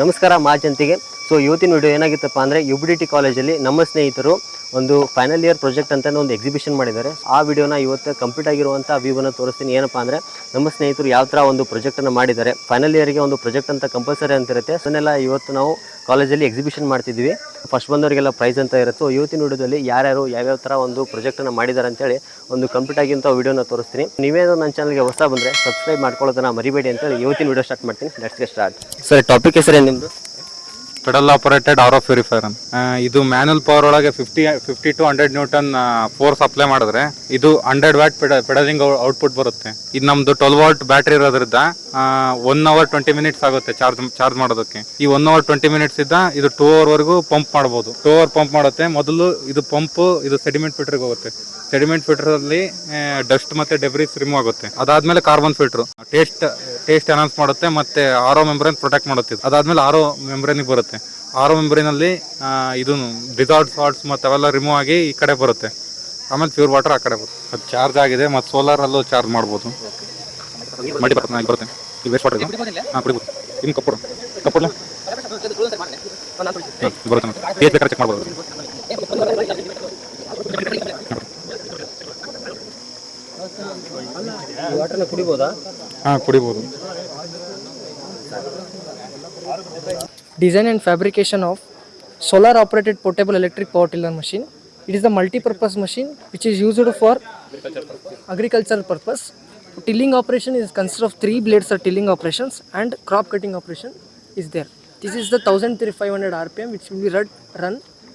ನಮಸ್ಕಾರ ಮಾಜಂತಿಗೆ. ಸೊ ಇವತ್ತಿನ ವಿಡಿಯೋ ಏನಾಗಿತ್ತಪ್ಪ ಅಂದರೆ UBDT ಕಾಲೇಜಲ್ಲಿ ನಮ್ಮ ಸ್ನೇಹಿತರು ಒಂದು ಫೈನಲ್ ಇಯರ್ ಪ್ರಾಜೆಕ್ಟ್ ಅಂತ ಒಂದು ಎಕ್ಸಿಬಿಷನ್ ಮಾಡಿದ್ದಾರೆ. ಆ ವಿಡಿಯೋನ ಇವತ್ತು ಕಂಪ್ಲೀಟ್ ಆಗಿರುವಂಥ ವ್ಯೂವನ್ನು ತೋರಿಸ್ತೀನಿ. ಏನಪ್ಪ ಅಂದರೆ ನಮ್ಮ ಸ್ನೇಹಿತರು ಯಾವ ಥರ ಒಂದು ಪ್ರಾಜೆಕ್ಟನ್ನು ಮಾಡಿದ್ದಾರೆ. ಫೈನಲ್ ಇಯರ್ಗೆ ಒಂದು ಪ್ರಾಜೆಕ್ಟ್ ಅಂತ ಕಂಪಲ್ಸರಿ ಅಂತ ಇರುತ್ತೆ. ಅದನ್ನೆಲ್ಲ ಇವತ್ತು ನಾವು ಕಾಲೇಜಲ್ಲಿ ಎಕ್ಸಿಬಿಷನ್ ಮಾಡ್ತಿದ್ವಿ. ಫಸ್ಟ್ ಬಂದವರಿಗೆಲ್ಲ ಪ್ರೈಸ್ ಅಂತ ಇರುತ್ತೆ. ಸೊ ಇವತ್ತಿನ ವಿಡಿಯೋದಲ್ಲಿ ಯಾರ್ಯಾರು ಯಾವ್ಯಾವ ಥರ ಒಂದು ಪ್ರಾಜೆಕ್ಟನ್ನು ಮಾಡಿದ್ದಾರೆ ಅಂತೇಳಿ ಒಂದು ಕಂಪ್ಲೀಟ್ ಆಗಿಂಥ ವಿಡಿಯೋನ ತೋರಿಸ್ತೀನಿ. ನೀವೇನೋ ನನ್ನ ಚಾನಲ್ಗೆ ಹೊಸ ಬಂದರೆ ಸಬ್ಸ್ಕ್ರೈಬ್ ಮಾಡ್ಕೊಳ್ಳೋದನ್ನ ಮರಿಬೇಡಿ ಅಂತೇಳಿ ಇವತ್ತಿನ ವಿಡಿಯೋ ಸ್ಟಾರ್ಟ್ ಮಾಡ್ತೀನಿ. Let's get start. Sir, topic ಹೆಸರೇನು ನಿಮ್ಮದು? ಪೆಡಲ್ ಆಪರೇಟೆಡ್ ಆರೋ ಪ್ಯೂರಿಫೈರ್. ಇದು ಮ್ಯಾನುವಲ್ ಪವರ್ ಒಳಗೆ 50 to 100 ನ್ಯೂಟನ್ ಫೋರ್ಸ್ ಅಪ್ಲೈ ಮಾಡಿದ್ರೆ ಇದು 100 ವ್ಯಾಟ್ ಪೆಡಲಿಂಗ್ ಔಟ್ಪುಟ್ ಬರುತ್ತೆ. ಇದು ನಮ್ದು 12 ವಾಟ್ ಬ್ಯಾಟ್ರಿ ಇರೋದ್ರಿಂದ 1 hour 20 minutes ಆಗುತ್ತೆ ಚಾರ್ಜ್ ಮಾಡೋದಕ್ಕೆ. ಈ 1 hour 20 minutes ಇದ್ದ ಇದು 2 hour ವರೆಗೂ ಪಂಪ್ ಮಾಡ್ಬೋದು. 2 hour ಪಂಪ್ ಮಾಡುತ್ತೆ. ಮೊದಲು ಇದು ಪಂಪ್ ಇದು ಸೆಡಿಮೆಂಟ್ ಫಿಲ್ಟರ್ಗೆ ಹೋಗುತ್ತೆ. ಸೆಡಿಮೆಂಟ್ ಫಿಲ್ಟರ್ ಅಲ್ಲಿ ಡಸ್ಟ್ ಮತ್ತೆ ಡೆಬ್ರಿಸ್ ರಿಮೂವ್ ಆಗುತ್ತೆ. ಅದಾದ್ಮೇಲೆ ಕಾರ್ಬನ್ ಫಿಲ್ಟರ್ ಟೇಸ್ಟ್ ಅನೌನ್ಸ್ ಮಾಡುತ್ತೆ ಮತ್ತೆ ಆರೋ ಮೆಂಬ್ರೇನ್ ಪ್ರೊಟೆಕ್ಟ್ ಮಾಡುತ್ತೆ. ಅದಾದ್ಮೇಲೆ ಆರೋ ಮೆಂಬ್ರೇನಿಗೆ ಬರುತ್ತೆ. ಆರೋ ಮೆಂಬ್ರೇನಲ್ಲಿ ಇದು ಡಿಸಾಲ್ಡ್ ಸಾಲ್ಟ್ಸ್ ಮತ್ತೆ ಅವೆಲ್ಲ ರಿಮೂವ್ ಆಗಿ ಈ ಕಡೆ ಬರುತ್ತೆ. ಆಮೇಲೆ ಪ್ಯೂರ್ ವಾಟರ್ ಆ ಕಡೆ ಬರುತ್ತೆ. ಅದು ಚಾರ್ಜ್ ಆಗಿದೆ ಮತ್ತು ಸೋಲಾರ್ ಅಲ್ಲೂ ಚಾರ್ಜ್ ಮಾಡ್ಬೋದು. ಮಡಿ ಬರುತ್ತೆ ಈ ವೇಸ್ಟ್ ವಾಟರ್ ಕುಡಿಬೋದು. ಇನ್ನು ಕಪ್ಪು ಬರುತ್ತೆ ಬೇಕಾದ್ರೆ ಚೆಕ್ ಮಾಡ್ಬೋದು. ವಾಟರ್ನ ಕುಡಿಬೋದಾ? ಕುಡಿಬೋದು. Design and fabrication of solar operated portable electric power tiller machine. It is the multi-purpose machine which is used for agricultural purpose. Tilling operation is consists of 3 blades of tilling operations and crop cutting operation is there. This is the 1500 RPM which will be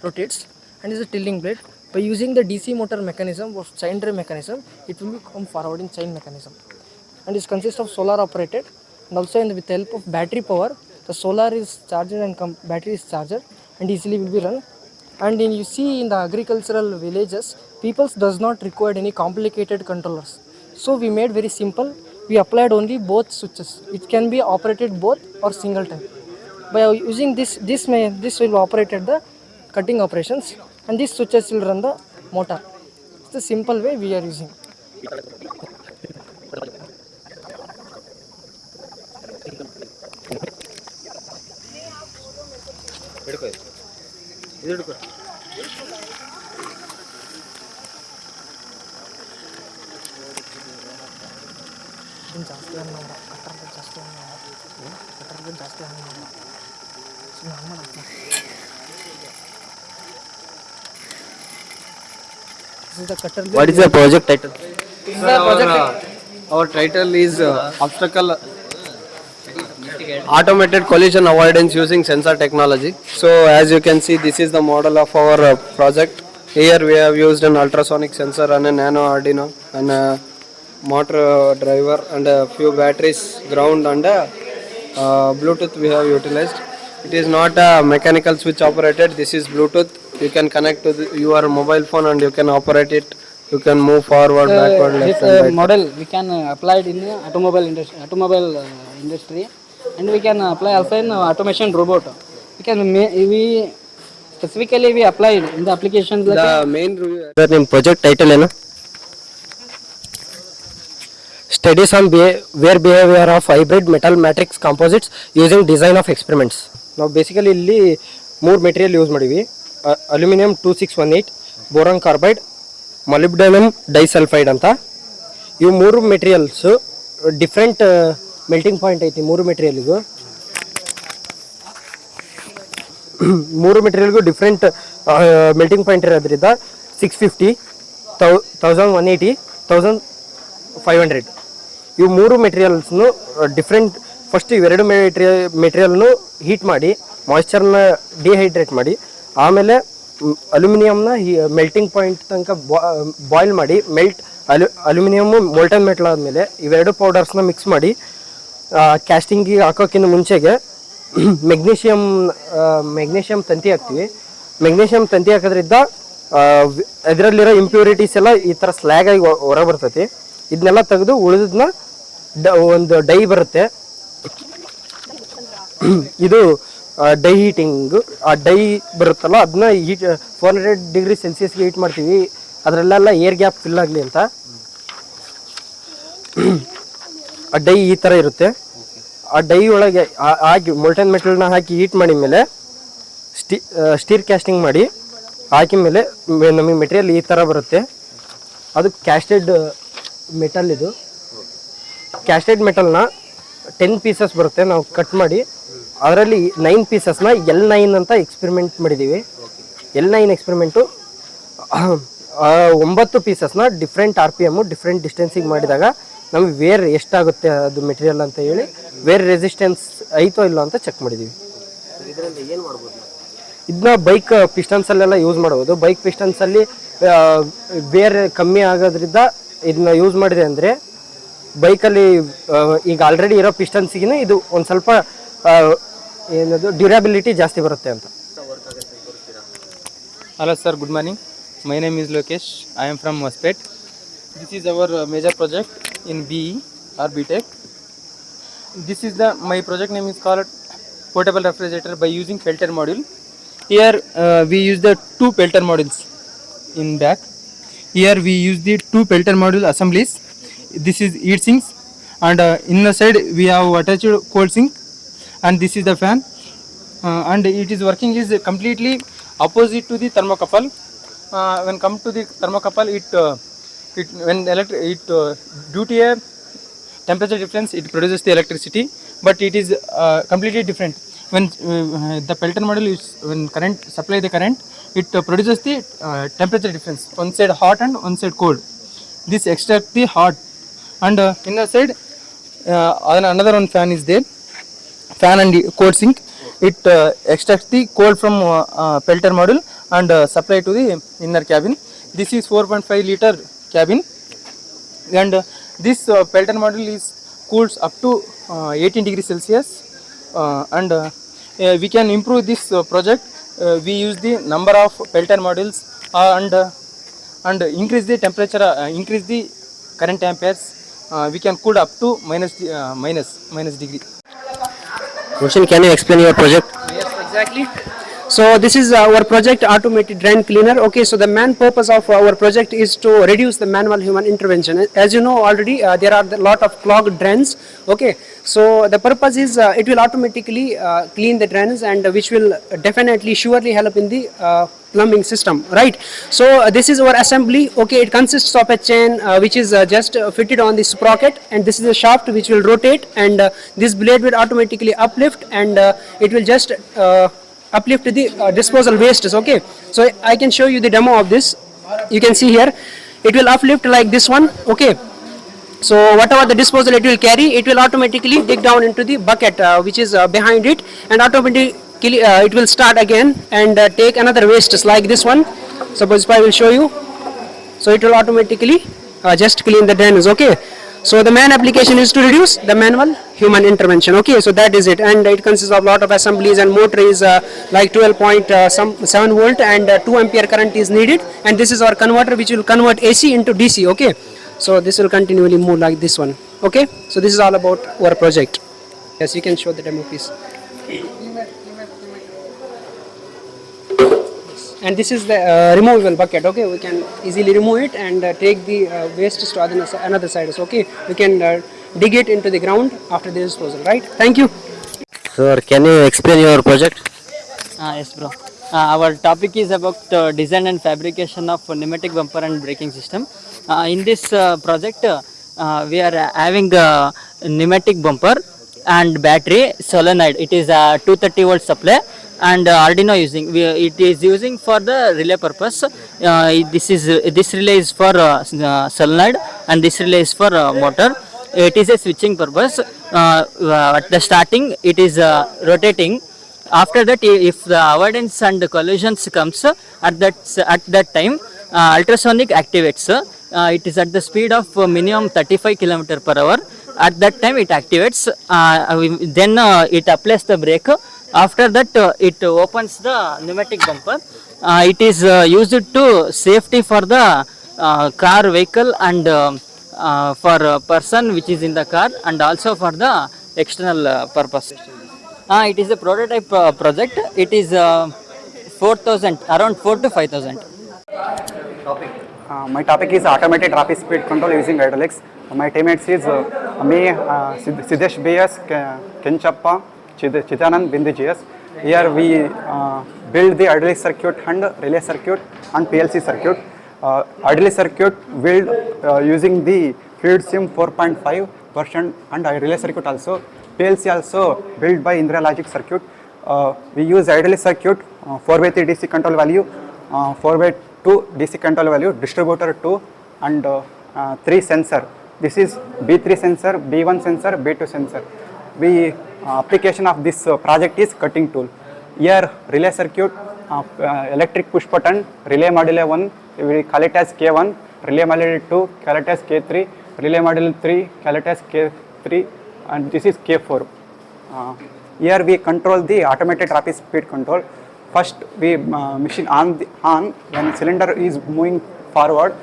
rotates and is a tilling blade. By using the DC motor mechanism or chain drive mechanism, it will come forward in chain mechanism and is consists of solar operated and also with the help of battery power. The solar is charged and battery is charged and easily will be run. And you see in the agricultural villages, people does not require any complicated controllers. So we made very simple. We applied only both switches. It can be operated both or single time. By using this will operate the cutting operations and these switches will run the motor. It's the simple way we are using. What is the project title? Our title is obstacle automated collision avoidance using sensor technology. So as you can see, this is the model of our project. Here we have used an ultrasonic sensor and a nano Arduino and a motor driver and a few batteries, ground and a Bluetooth we have utilized. It is not a mechanical switch operated. This is Bluetooth. You can connect to your mobile phone and you can operate it. You can move forward, backward, left and right. Model we can apply it in the automobile industry and we can apply also in automation robot. We specifically we applied in the applications. The main ನಿಮ್ಮ project title ಏನು? Studies on wear behavior of hybrid metal matrix composites using design of experiments. ನಾವು basically ಇಲ್ಲಿ 3 material use ಮಾಡಿವಿ. Aluminium 2618, boron carbide, molybdenum disulphide ಅಂತ. ಇವು 3 materials different melting point ಐತಿ. 3 ಮೆಟೀರಿಯಲ್ಗೂ different melting point ಇರೋದ್ರಿಂದ 650, 1180, 1500 ಇವು 3 ಮೆಟೀರಿಯಲ್ಸ್ನು ಡಿಫ್ರೆಂಟ್. ಫಸ್ಟ್ ಇವೆರಡು ಮೆಟೀರಿಯಲ್ನು ಹೀಟ್ ಮಾಡಿ ಮಾಯ್ಶ್ಚರ್ನ ಡಿಹೈಡ್ರೇಟ್ ಮಾಡಿ ಆಮೇಲೆ ಅಲ್ಯೂಮಿನಿಯಮ್ನ ಮೆಲ್ಟಿಂಗ್ ಪಾಯಿಂಟ್ ತನಕ ಬಾಯ್ಲ್ ಮಾಡಿ ಅಲ್ಯೂಮಿನಿಯಮ್ ಮೋಲ್ಟನ್ ಮೆಟಲ್ ಆದಮೇಲೆ ಇವೆರಡು ಪೌಡರ್ಸ್ನ ಮಿಕ್ಸ್ ಮಾಡಿ ಕ್ಯಾಸ್ಟಿಂಗಿಗೆ ಹಾಕೋಕ್ಕಿಂತ ಮುಂಚೆಗೆ ಮೆಗ್ನೀಷಿಯಮ್ ತಂತಿ ಹಾಕ್ತೀವಿ. ಮೆಗ್ನೀಷಿಯಮ್ ತಂತಿ ಹಾಕೋದ್ರಿಂದ ಇದರಲ್ಲಿರೋ ಇಂಪ್ಯೂರಿಟೀಸ್ ಎಲ್ಲ ಈ ಥರ ಸ್ಲ್ಯಾಗ್ ಆಗಿ ಹೊರ ಬರ್ತೈತಿ. ಇದನ್ನೆಲ್ಲ ತೆಗೆದು ಉಳಿದನ್ನ ಒಂದು ಡೈ ಬರುತ್ತೆ. ಇದು ಡೈ ಹೀಟಿಂಗು. ಆ ಡೈ ಬರುತ್ತಲ್ಲ ಅದನ್ನ 400 ಡಿಗ್ರಿ ಸೆಲ್ಸಿಯಸ್ಗೆ ಹೀಟ್ ಮಾಡ್ತೀವಿ. ಅದರಲ್ಲೆಲ್ಲ ಏರ್ ಗ್ಯಾಪ್ ಫಿಲ್ ಆಗಲಿ ಅಂತ. ಆ ಡೈ ಈ ಥರ ಇರುತ್ತೆ. ಆ ಡೈ ಒಳಗೆ ಹಾಕಿ ಮೊಲ್ಟನ್ ಮೆಟಲ್ನ ಹಾಕಿ ಹೀಟ್ ಮಾಡಿದ ಮೇಲೆ ಸ್ಟೀರ್ ಕ್ಯಾಸ್ಟಿಂಗ್ ಮಾಡಿ ಹಾಕಿದ ಮೇಲೆ ನಮಗೆ ಮೆಟೀರಿಯಲ್ ಈ ಥರ ಬರುತ್ತೆ. ಅದು ಕ್ಯಾಸ್ಟೆಡ್ ಮೆಟಲ್. ಇದು ಕ್ಯಾಸ್ಟೆಡ್ ಮೆಟಲ್ನ 10 ಪೀಸಸ್ ಬರುತ್ತೆ. ನಾವು ಕಟ್ ಮಾಡಿ ಅದರಲ್ಲಿ 9 ಪೀಸಸ್ನ L9 ಅಂತ ಎಕ್ಸ್ಪೆರಿಮೆಂಟ್ ಮಾಡಿದ್ದೀವಿ. L9 ಎಕ್ಸ್ಪೆರಿಮೆಂಟು 9 ಪೀಸಸ್ನ ಡಿಫ್ರೆಂಟ್ RPM ಡಿಫ್ರೆಂಟ್ ಡಿಸ್ಟೆನ್ಸಿಗೆ ಮಾಡಿದಾಗ ನಮಗೆ ವೇರ್ ಎಷ್ಟಾಗುತ್ತೆ ಅದು ಮೆಟೀರಿಯಲ್ ಅಂತ ಹೇಳಿ ವೇರ್ ರೆಸಿಸ್ಟೆನ್ಸ್ ಐತೋ ಇಲ್ಲೋ ಅಂತ ಚೆಕ್ ಮಾಡಿದ್ದೀವಿ. ಇದನ್ನ ಬೈಕ್ ಪಿಸ್ಟನ್ಸಲ್ಲೆಲ್ಲ ಯೂಸ್ ಮಾಡ್ಬೋದು. ಬೈಕ್ ಪಿಸ್ಟನ್ಸಲ್ಲಿ ವೇರ್ ಕಮ್ಮಿ ಆಗೋದ್ರಿಂದ ಇದನ್ನ ಯೂಸ್ ಮಾಡಿದೆ ಅಂದರೆ ಬೈಕಲ್ಲಿ ಈಗ ಆಲ್ರೆಡಿ ಇರೋ ಪಿಸ್ಟನ್ಸಿಗಿನ ಇದು ಒಂದು ಸ್ವಲ್ಪ ಏನದು ಡ್ಯೂರಬಿಲಿಟಿ ಜಾಸ್ತಿ ಬರುತ್ತೆ ಅಂತ. Hello sir, good morning. My name is Lokesh. I am from Hospet. This is our major project in BE or BTech. This is my project name is called portable refrigerator by using Peltier module. Here we use the 2 Peltier modules in back. Here we use the 2 Peltier module assemblies. This is heat sinks, and in the side we have attached cold sink, and this is the fan, and it is working is completely opposite to the thermocouple. When come to the thermocouple, due to a temperature difference, it produces the electricity, but it is completely different. When the Peltier module is when current supply the current, it produces the temperature difference. One side hot and one side cold. This extract the hot, and in the side another one fan is there, fan and the cold sink. It extracts the cold from Peltier module and supply to the inner cabin. This is 4.5 liter cabin, and this Peltier module is cools up to 18 degrees Celsius, and we can improve this project. We use the number of Peltier modules and increase the temperature, increase the current amperes. We can cool up to minus degree. Roshan, can you explain your project? Yes, exactly. So this is our project automated drain cleaner. Okay, so the main purpose of our project is to reduce the manual human intervention. As you know already, there are a lot of clogged drains. Okay, so the purpose is it will automatically clean the drains, and which will definitely surely help in the plumbing system, right? So this is our assembly. Okay, it consists of a chain which is just fitted on this sprocket, and this is a shaft which will rotate, and this blade will automatically uplift, and it will just uplift the disposal wastes. Okay, so I can show you the demo of this. You can see here it will uplift like this one. Okay, so whatever the disposal it will carry, it will automatically dig down into the bucket which is behind it, and automatically it will start again and take another wastes like this one. Suppose if I will show you, so it will automatically just clean the drains. Okay, so the main application is to reduce the manual human intervention. Okay, so that is it, and it consists of lot of assemblies, and motor is like 12.7 volt, and 2 ampere current is needed, and this is our converter which will convert AC into DC. Okay, so this will continually move like this one. Okay, so this is all about our project. Yes, you can show the demo please. And this is the removable bucket. Okay, we can easily remove it and take the waste to another side. Okay, we can dig it into the ground after the disposal, right? Thank you. Sir, can you explain your project? Yes, bro. Our topic is about design and fabrication of pneumatic bumper and braking system. In this project, we are having a pneumatic bumper and battery solenoid. It is a 230 volt supply, and Arduino using. It is using for the relay purpose. This relay is for solenoid, and this relay is for motor. It is a switching purpose. At the starting, it is rotating. After that, if the avoidance and collisions comes at that time, ultrasonic activates. It is at the speed of minimum 35 km/h. At that time, it activates. Then it applies the brake. After that, it opens the pneumatic bumper. It is used to safety for the car, vehicle, and for a person which is in the car, and also for the external purpose. It is a prototype project. It is 4,000, around 4,000 to 5,000. My topic is automated rapid speed control using hydraulics. My teammates is me, Siddesh BS, Kenchappa, Chidanand Bindi GS. Here we build the idle circuit and relay circuit and PLC circuit. Idle circuit build using the FluidSim 4.5 version and relay circuit also. PLC also built by Indra Logic circuit. We use idle circuit 4/3 DC control value, 4/2 DC control value, distributor 2 and 3 sensor. This is B3 sensor, B1 sensor, B2 sensor. We application of this project is cutting tool. Here relay circuit, electric push button, relay module 1, we call it as K1, relay module 2, call it as K3, relay module 3, call it as K3, and this is K4. Here we control the automated rapid speed control. First we machine on when cylinder is moving forward,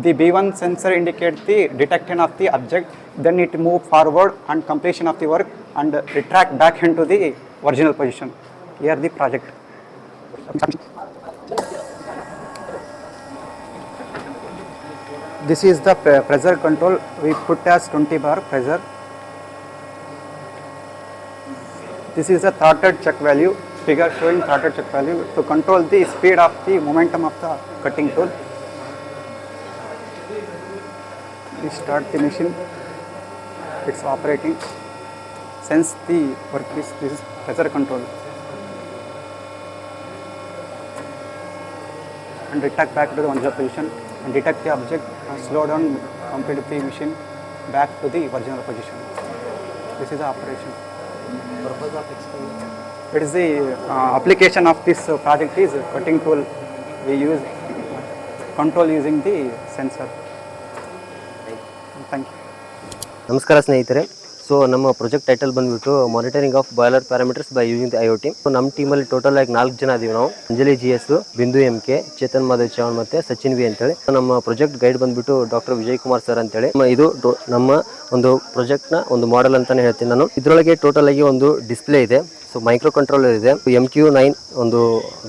the B1 sensor indicates the detection of the object, then it move forward and completion of the work and retract back into the original position. Here the project. This is the pressure control. We put as 20 bar pressure. This is the throttle check value, figure showing throttle check value to control the speed of the momentum of the cutting tool. We start the machine, it's operating. Sense the workpiece, this is pressure control. And retract back to the original position and detect the object and slow down, complete the machine back to the original position. This is the operation. Purpose of experiment. It is the application of this project is cutting tool. We use control using the sensor. Thank you. ನಮಸ್ಕಾರ ಸ್ನೇಹಿತರೆ. So ನಮ್ಮ project title ಬಂದ್ಬಿಟ್ಟು monitoring of boiler parameters by using the IoT. So ನಮ್ಮ ಟೀಮಲ್ಲಿ total ಆಗಿ 4 ಜನ ಇದೀವಿ ನಾವು. ಅಂಜಲಿ GS, ಬಿಂದು MK, ಚೇತನ್ ಮಾಧವ್ ಚೌಹಾಣ್ ಮತ್ತೆ ಸಚಿನ್ V ಅಂತೇಳಿ. ನಮ್ಮ ಪ್ರಾಜೆಕ್ಟ್ ಗೈಡ್ ಬಂದ್ಬಿಟ್ಟು ಡಾಕ್ಟರ್ ವಿಜಯ್ ಕುಮಾರ್ ಸರ್ ಅಂತೇಳಿ. ಇದು ನಮ್ಮ ಒಂದು ಪ್ರಾಜೆಕ್ಟ್ನ ಒಂದು ಮಾಡೆಲ್ ಅಂತಾನೆ ಹೇಳ್ತೀನಿ ನಾನು. ಇದರೊಳಗೆ ಟೋಟಲ್ ಆಗಿ ಒಂದು ಡಿಸ್ಪ್ಲೇ ಇದೆ, ಸೊ ಮೈಕ್ರೋ ಕಂಟ್ರೋಲರ್ ಇದೆ, MQ9 ಒಂದು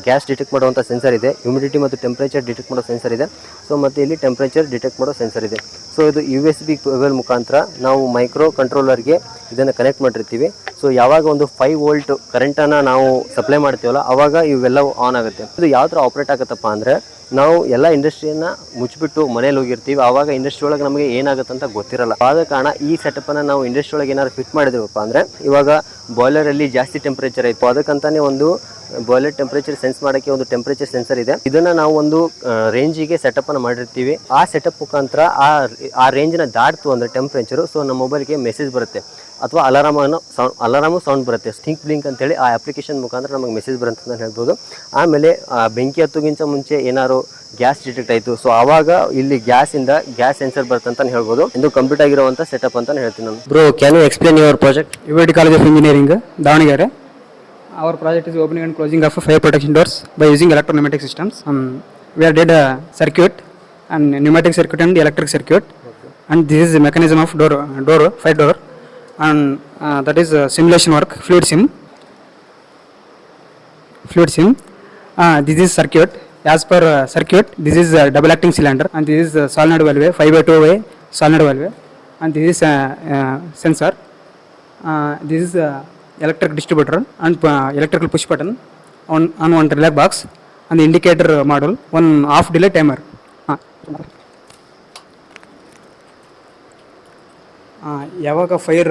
ಗ್ಯಾಸ್ ಡಿಟೆಕ್ಟ್ ಮಾಡುವಂಥ ಸೆನ್ಸರ್ ಇದೆ, ಹ್ಯೂಮಿಡಿಟಿ ಮತ್ತು ಟೆಂಪ್ರೇಚರ್ ಡಿಟೆಕ್ಟ್ ಮಾಡೋ ಸೆನ್ಸರ್ ಇದೆ. ಸೊ ಮತ್ತು ಇಲ್ಲಿ ಟೆಂಪ್ರೇಚರ್ ಡಿಟೆಕ್ಟ್ ಮಾಡೋ ಸೆನ್ಸರ್ ಇದೆ. ಸೊ ಇದು USB ಕೇಬಲ್ ಮುಖಾಂತರ ನಾವು ಮೈಕ್ರೋ ಕಂಟ್ರೋಲರ್ಗೆ ಇದನ್ನು ಕನೆಕ್ಟ್ ಮಾಡಿರ್ತೀವಿ. ಸೊ ಯಾವಾಗ ಒಂದು 5 ವೋಲ್ಟ್ ಕರೆಂಟನ್ನು ನಾವು ಸಪ್ಲೈ ಮಾಡ್ತೀವಲ್ಲ ಆವಾಗ ಇವೆಲ್ಲವೂ ಆನ್ ಆಗುತ್ತೆ. ಇದು ಯಾವ ಥರ ಆಪ್ರೇಟ್ ಆಗುತ್ತಪ್ಪ ಅಂದರೆ, ನಾವು ಎಲ್ಲ ಇಂಡಸ್ಟ್ರಿಯನ್ನು ಮುಚ್ಚಿಬಿಟ್ಟು ಮನೇಲಿ ಹೋಗಿರ್ತೀವಿ, ಆವಾಗ ಇಂಡಸ್ಟ್ರಿ ಒಳಗೆ ನಮಗೆ ಏನಾಗುತ್ತೆ ಅಂತ ಗೊತ್ತಿರಲ್ಲ. ಆದ ಕಾರಣ ಈ ಸೆಟಪ್ಪನ್ನು ನಾವು ಇಂಡಸ್ಟ್ರಿ ಒಳಗೆ ಏನಾದ್ರು ಫಿಟ್ ಮಾಡಿದ್ರಪ್ಪ ಅಂದರೆ, ಇವಾಗ ಬಾಯ್ಲರಲ್ಲಿ ಜಾಸ್ತಿ ಟೆಂಪ್ರೇಚರ್ ಆಯಿತು, ಅದಕ್ಕಂತಾನೆ ಒಂದು ಬಾಯ್ಲರ್ ಟೆಂಪ್ರೇಚರ್ ಸೆನ್ಸ್ ಮಾಡೋಕ್ಕೆ ಒಂದು ಟೆಂಪ್ರೇಚರ್ ಸೆನ್ಸರ್ ಇದೆ. ಇದನ್ನು ನಾವು ಒಂದು ರೇಂಜಿಗೆ ಸೆಟಪ್ಪನ್ನು ಮಾಡಿರ್ತೀವಿ. ಆ ಸೆಟಪ್ ಮುಖಾಂತರ ಆ ರೇಂಜನ್ನ ದಾಟ್ತು ಅಂದರೆ ಟೆಂಪ್ರೇಚರು, ಸೊ ನಮ್ಮ ಮೊಬೈಲ್ಗೆ ಮೆಸೇಜ್ ಬರುತ್ತೆ ಅಥವಾ ಅಲಾರಾಮು ಸೌಂಡ್ ಬರುತ್ತೆ. ಸ್ಟಿಂಕ್ ಬ್ಲಿಂಕ್ ಅಂತೇಳಿ ಆ ಅಪ್ಲಿಕೇಶನ್ ಮುಖಾಂತರ ನಮಗೆ ಮೆಸೇಜ್ ಬರುತ್ತೆ ಅಂತ ಹೇಳ್ಬೋದು. ಆಮೇಲೆ ಬೆಂಕಿ ಹತ್ತೋಗಿಂತ ಮುಂಚೆ ಏನಾದ್ರು ಗ್ಯಾಸ್ ಡಿಟೆಕ್ಟ್ ಆಯಿತು, ಸೊ ಆವಾಗ ಇಲ್ಲಿ ಗ್ಯಾಸಿಂದ ಗ್ಯಾಸ್ ಸೆನ್ಸರ್ ಬರುತ್ತೆ ಅಂತ ಹೇಳ್ಬೋದು. ಇದು ಕಂಪ್ಲೀಟ್ ಆಗಿರುವಂಥ ಸೆಟಪ್ ಅಂತ ಹೇಳ್ತೀನಿ ನಾನು. Bro, can you explain your project? UIT College of Engineering, Davangere. Our project is opening and closing of fire protection doors by using electro-pneumatic systems. We have did a circuit and pneumatic circuit and electric circuit. Okay. And this is the mechanism of fire door, and that is simulation work, FluidSim. This is circuit. As per circuit, this is double acting cylinder, and this is solenoid valve, 5/2 way solenoid valve, and this is sensor. This is electric distributor and electrical push button on one relay box, and the indicator module, one off delay timer. ಯಾವಾಗ fire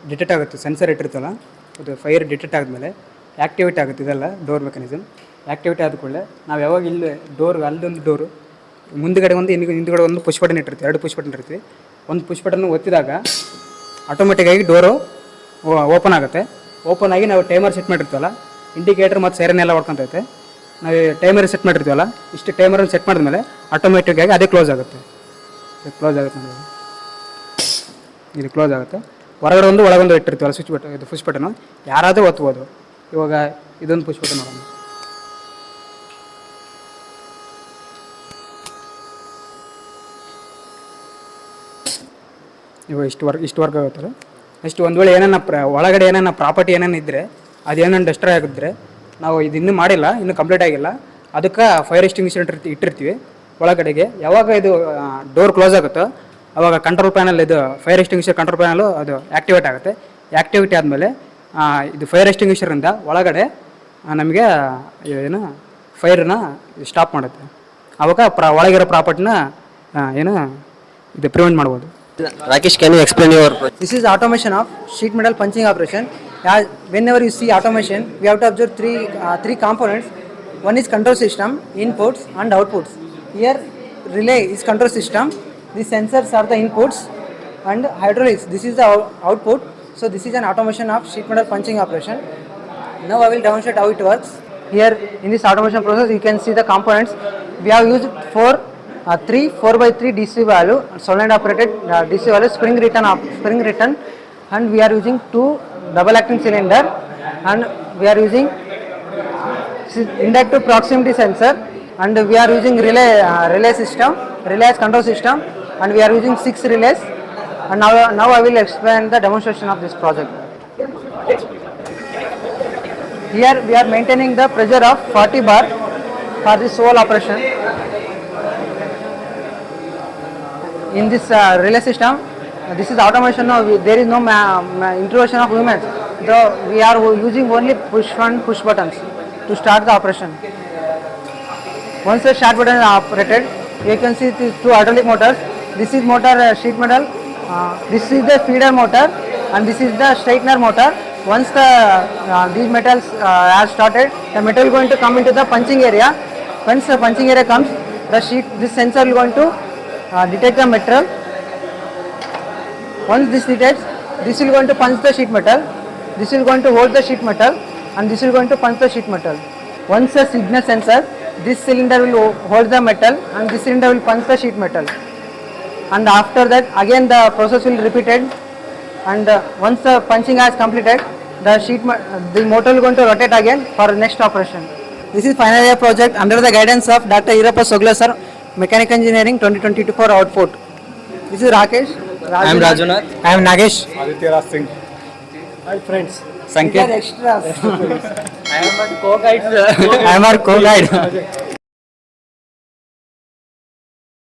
detect ಆಗುತ್ತೆ, sensor ಇಟ್ಟಿರ್ತಲ್ಲ, ಅದು fire detect ಆದಮೇಲೆ activate ಆಗುತ್ತೆ. ಇದೆಲ್ಲ door mechanism activate ಆದ ಕೂಡಲೇ ನಾವು ಯಾವಾಗ ಇಲ್ಲಿ ಅಲ್ಲೊಂದು ಡೋರು ಮುಂದುಗಡೆ ಒಂದು ಹಿಂದುಗಡೆ ಒಂದು ಪುಷ್ ಬಟನ್ ಇಟ್ಟಿರ್ತೀವಿ, 2 ಪುಷ್ ಬಟನ್ ಇರ್ತೀವಿ. ಒಂದು ಪುಷ್ ಬಟನ್ ಒತ್ತಿದಾಗ ಆಟೋಮೆಟಿಕ್ಕಾಗಿ ಡೋರು ಓಪನ್ ಆಗುತ್ತೆ. ಓಪನ್ ಆಗಿ ನಾವು ಟೈಮರ್ ಸೆಟ್ ಮಾಡಿರ್ತೀವಲ್ಲ, ಇಂಡಿಕೇಟರ್ ಮತ್ತು ಸೈರನ್ ಎಲ್ಲ ಹೊಡ್ಕೊಂತೈತೆ. ನಾವು ಟೈಮರ್ ಸೆಟ್ ಮಾಡಿರ್ತೀವಲ್ಲ, ಇಷ್ಟು ಟೈಮರನ್ನು ಸೆಟ್ ಮಾಡಿದ್ಮೇಲೆ ಆಟೋಮೆಟಿಕ್ಕಾಗಿ ಅದೇ ಕ್ಲೋಸ್ ಆಗುತ್ತೆ. ಇದು ಕ್ಲೋಸ್ ಆಗುತ್ತೆ. ಹೊರಗಡೆ ಒಂದು ಒಳಗೊಂದು ಇಟ್ಟಿರ್ತೀವಲ್ಲ ಸ್ವಿಚ್ ಬಟನ್, ಇದು ಪುಷ್ ಬಟನು ಯಾರಾದರೂ ಒತ್ಬೋದು. ಇವಾಗ ಇದೊಂದು ಪುಷ್ ಬಟನ್ ನೋಡೋಣ. ಇವಾಗ ಇಷ್ಟು ವರ್ಕ್ ಆಗುತ್ತಲ್ಲ. ನೆಕ್ಸ್ಟ್ ಒಂದು ವೇಳೆ ಒಳಗಡೆ ಏನೇನ ಪ್ರಾಪರ್ಟಿ ಏನೇನು ಇದ್ದರೆ, ಅದೇನೇನು ಡೆಸ್ಟ್ರಾಯ್ ಆಗಿದ್ರೆ, ನಾವು ಇದು ಇನ್ನೂ ಮಾಡಿಲ್ಲ, ಇನ್ನೂ ಕಂಪ್ಲೀಟ್ ಆಗಿಲ್ಲ, ಅದಕ್ಕೆ ಫೈರ್ ಎಕ್ಸ್ಟಿಂಗ್ವಿಷರ್ ಇಟ್ಟಿರ್ತೀವಿ ಒಳಗಡೆಗೆ. ಯಾವಾಗ ಇದು ಡೋರ್ ಕ್ಲೋಸ್ ಆಗುತ್ತೋ ಅವಾಗ ಕಂಟ್ರೋಲ್ ಪ್ಯಾನಲ್ ಇದು ಫೈರ್ ಎಕ್ಸ್ಟಿಂಗ್ವಿಷರ್ ಕಂಟ್ರೋಲ್ ಪ್ಯಾನಲು ಅದು ಆ್ಯಕ್ಟಿವೇಟ್ ಆಗುತ್ತೆ. ಆ್ಯಕ್ಟಿವಿಟಿ ಆದಮೇಲೆ ಇದು ಫೈರ್ ಎಕ್ಸ್ಟಿಂಗ್ವಿಷರಿಂದ ಒಳಗಡೆ ನಮಗೆ ಏನು ಫೈರನ್ನ ಸ್ಟಾಪ್ ಮಾಡುತ್ತೆ. ಅವಾಗ ಒಳಗಿರೋ ಪ್ರಾಪರ್ಟಿನ ಏನು ಇದು ಪ್ರಿವೆಂಟ್ ಮಾಡ್ಬೋದು. Rakesh, can you explain your project? This is automation of sheet metal punching operation. Whenever you see automation, we have to observe three components. One is control system, inputs and outputs. Here relay is control system. The sensors are the inputs and hydraulics. This is the output. So this is an automation of sheet metal punching operation. Now I will demonstrate how it works. Here in this automation process, you can see the components. We have used 3 4x3 DC valve, solenoid operated DC valve, spring return, and we are using 2 double acting cylinder, and we are using inductive proximity sensor, and we are using relay system, relay as control system, and we are using 6 relays. And now I will explain the demonstration of this project. Here we are maintaining the pressure of 40 bar for this whole operation. In this relay system, this is automation. Now there is no intrusion of humans. Though we are using only push one push buttons to start the operation. Once the start button is operated, you can see these 2 hydraulic motors. This is motor sheet metal. This is the feeder motor, and this is the straightener motor. Once these metals are started, the metal is going to come into the punching area. Once the punching area comes, this sensor is going to detect the metal. Once this detects, this is going to punch the sheet metal. This is going to hold the sheet metal, and this is going to punch the sheet metal. Once the signal sensor, this cylinder will hold the metal, and this cylinder will punch the sheet metal. And after that, again the process will repeated. And once the punching has completed, the motor will going to rotate again for next operation. This is final year project under the guidance of Dr. Irappa Sogla sir, Mechanical Engineering 2024 output. This is Rakesh. I am Rajunath. I am Nagesh. Aditya Raj Singh. Hi friends. Sanket. Extras. I am a co-guide. I am our co-guide.